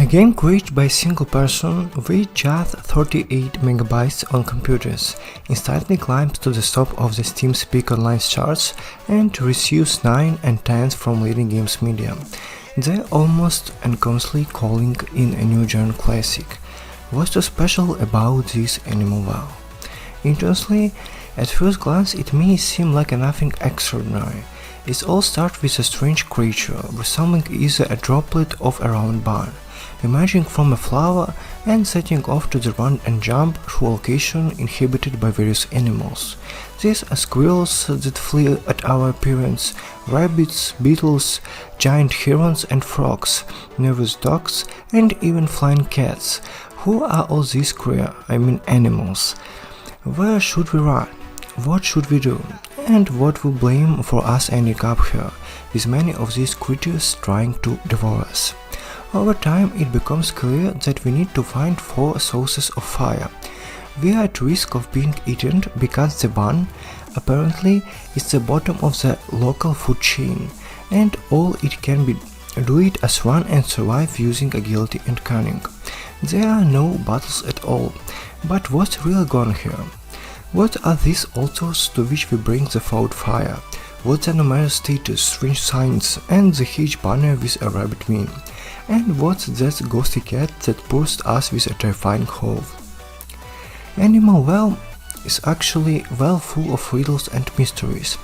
A game created by a single person with just 38 megabytes on computers instantly climbs to the top of the Steam's Peak Online charts and receives 9 and 10s from leading games media. They're almost unconsciously calling in a new genre classic. What's so special about this animal wow? Interestingly, at first glance it may seem like nothing extraordinary. It all starts with a strange creature resembling either a droplet of a round bar, emerging from a flower and setting off to the run and jump through a location inhabited by various animals. These are squirrels that flee at our appearance, rabbits, beetles, giant herons and frogs, nervous dogs, and even flying cats. Who are all these animals? Where should we run? What should we do? And what will blame for us ending up here, with many of these creatures trying to devour us? Over time it becomes clear that we need to find 4 sources of fire. We are at risk of being eaten because the one, apparently, is the bottom of the local food chain, and all it can do it as run and survive using agility and cunning. There are no battles at all, but what's really going here? What are these altars to which we bring the food fire? What's the numeric status, strange signs, and the huge banner with a rabbit mean? And what's that ghostly cat that pursues us with a terrifying howl? Animal Well is actually well full of riddles and mysteries.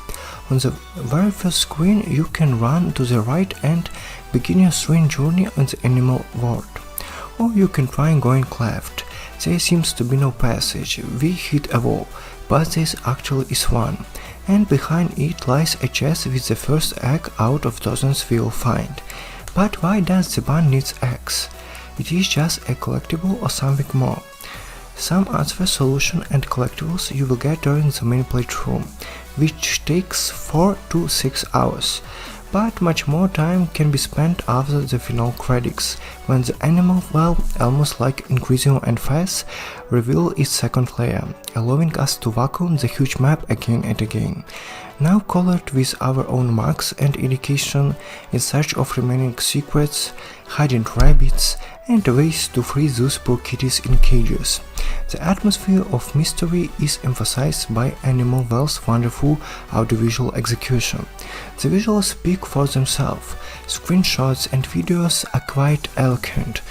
On the very first screen you can run to the right and begin your strange journey on the animal world. Or you can try going left. There seems to be no passage. We hit a wall, but there actually is one, and behind it lies a chest with the first egg out of dozens we will find. But why does the bun need eggs? It is just a collectible or something more. Some answer solution and collectibles you will get during the main playthrough, which takes 4 to 6 hours. But much more time can be spent after the final credits, when the animal well, almost like Inquisition and Fez, reveal its second layer, allowing us to vacuum the huge map again and again, now colored with our own marks and indication in search of remaining secrets, hidden rabbits, and ways to free those poor kitties in cages. The atmosphere of mystery is emphasized by Animal Well's wonderful audiovisual execution. The visuals speak for themselves, screenshots and videos are quite eloquent,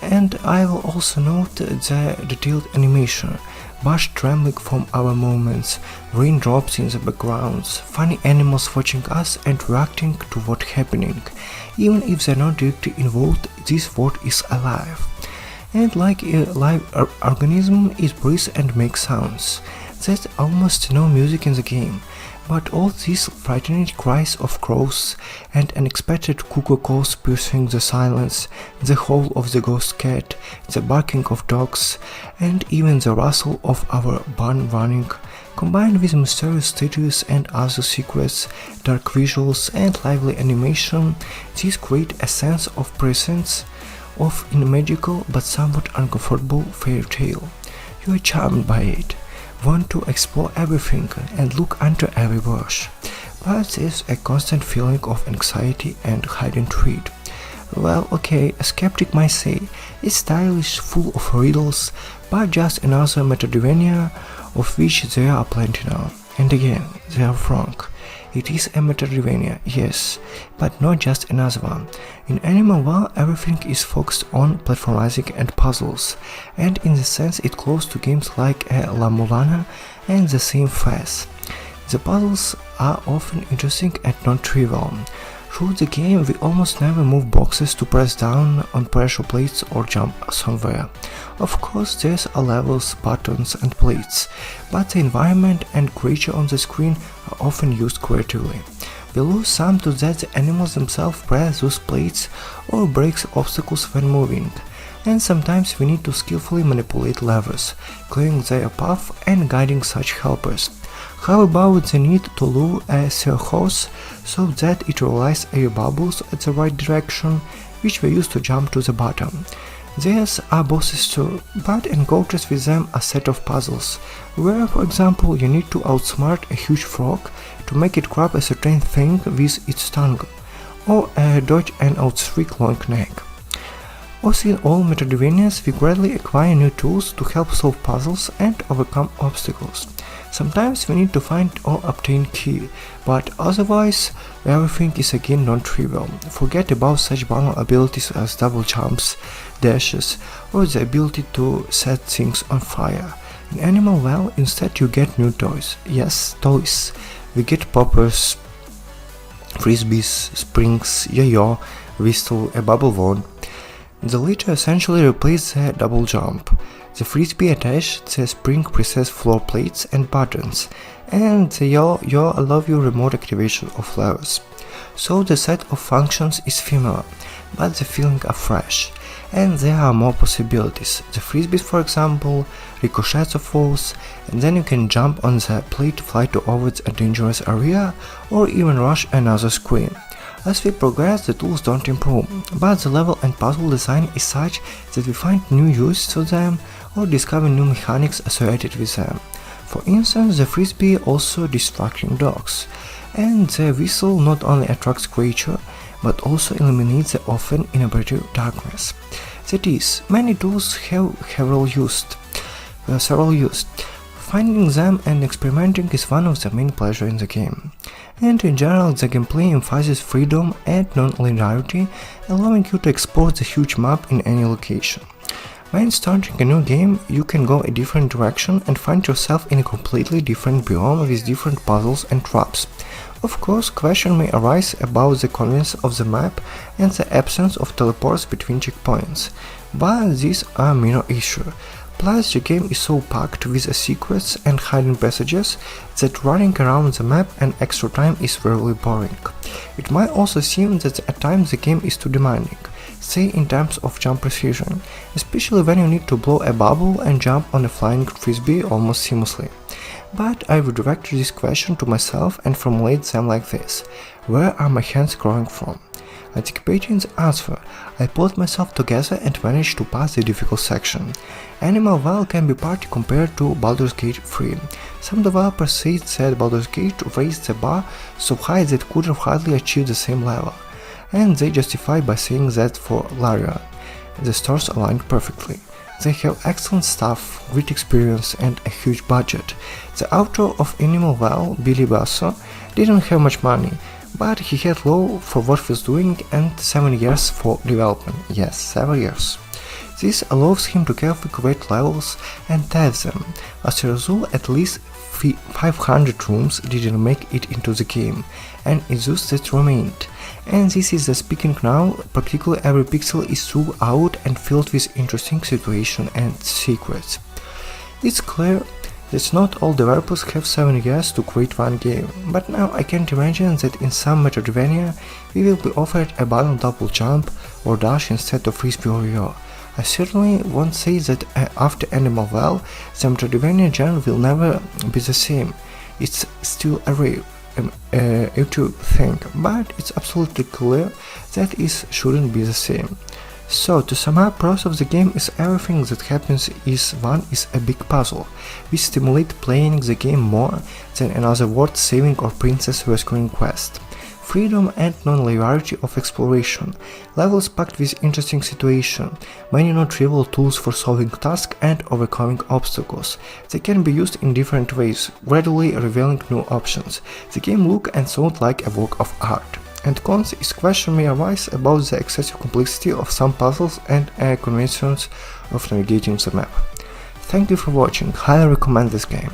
and I will also note the detailed animation, Bush trembling from our movements, raindrops in the backgrounds, funny animals watching us and reacting to what's happening. Even if they're not directly involved, this world is alive. And like a live organism, it breathes and makes sounds. There's almost no music in the game, but all these frightening cries of crows and unexpected cuckoo calls piercing the silence, the howl of the ghost cat, the barking of dogs, and even the rustle of our barn running, combined with mysterious statues and other secrets, dark visuals and lively animation, these create a sense of presence of a magical but somewhat uncomfortable fairy tale. You are charmed by it, want to explore everything and look under every bush, but there's a constant feeling of anxiety and hidden dread. Well, okay, a skeptic might say it's stylish, full of riddles, but just another metroidvania of which there are plenty now. And again, they are wrong. It is a metroidvania, yes, but not just another one. In Animal Well, everything is focused on platformizing and puzzles, and in the sense it close to games like La Mulana and the same Fez. The puzzles are often interesting and non-trivial. Through the game we almost never move boxes to press down on pressure plates or jump somewhere. Of course there are levels, buttons and plates, but the environment and creature on the screen are often used creatively. We lose some to that the animals themselves press those plates or break obstacles when moving, and sometimes we need to skillfully manipulate levers, clearing their path and guiding such helpers. How about the need to lure a seahorse so that it releases air bubbles at the right direction, which we use to jump to the bottom? There are bosses too, but encounters with them are a set of puzzles, where for example you need to outsmart a huge frog to make it grab a certain thing with its tongue, or dodge an outstretched long neck. Also, in all metroidvanias, we gradually acquire new tools to help solve puzzles and overcome obstacles. Sometimes we need to find or obtain key, but otherwise everything is again non-trivial. Forget about such banal abilities as double jumps, dashes, or the ability to set things on fire. In Animal Well, instead you get new toys. Yes, toys. We get poppers, frisbees, springs, yo-yo, whistle, a bubble wand. The latter essentially replaces the double jump. The frisbee attached the spring presets floor plates and buttons, and the yo-yo allows you remote activation of levers. So the set of functions is familiar, but the feeling are fresh, and there are more possibilities. The frisbees, for example, ricochets of falls, and then you can jump on the plate to fly towards a dangerous area, or even rush another screen. As we progress, the tools don't improve, but the level and puzzle design is such that we find new use for them or discover new mechanics associated with them. For instance, the frisbee also distracting dogs, and the whistle not only attracts creatures, but also eliminates the often inoperative darkness. That is, many tools have several used. Finding them and experimenting is one of the main pleasures in the game. And in general, the gameplay emphasizes freedom and non-linearity, allowing you to explore the huge map in any location. When starting a new game, you can go a different direction and find yourself in a completely different biome with different puzzles and traps. Of course, questions may arise about the convenience of the map and the absence of teleports between checkpoints, but these are minor issues. Plus, the game is so packed with secrets and hidden passages that running around the map and extra time is very boring. It might also seem that at times the game is too demanding, say in terms of jump precision, especially when you need to blow a bubble and jump on a flying frisbee almost seamlessly. But I would direct this question to myself and formulate them like this: where are my hands growing from? Anticipating the answer, I pulled myself together and managed to pass the difficult section. Animal Well can be partly compared to Baldur's Gate 3. Some developers said that Baldur's Gate raised the bar so high that could have hardly achieved the same level, and they justify by saying that for Larian, the stars aligned perfectly. They have excellent staff, great experience, and a huge budget. The author of Animal Well, Billy Basso, didn't have much money, but he had low for what he was doing and 7 years for development. Yes, 7 years. This allows him to carefully create levels and test them. As a result, at least 500 rooms didn't make it into the game, and it's those that remained. And this is the speaking now, practically every pixel is throughout and filled with interesting situations and secrets. It's clear that not all developers have 7 years to create one game, but now I can't imagine that in some metroidvania we will be offered a bundle double jump or dash instead of frisbee or yo. I certainly won't say that after Animal Well, the metroidvania genre will never be the same. It's still a rare to think, but it's absolutely clear that it shouldn't be the same. So, to sum up, pros of the game is everything that happens is one is a big puzzle. We stimulate playing the game more than another world saving or princess rescuing quest. Freedom and non-linearity of exploration, levels packed with interesting situations, many non-trivial tools for solving tasks and overcoming obstacles. They can be used in different ways, gradually revealing new options. The game look and sound like a work of art. And cons is question may arise about the excessive complexity of some puzzles and conventions of navigating the map. Thank you for watching, highly recommend this game.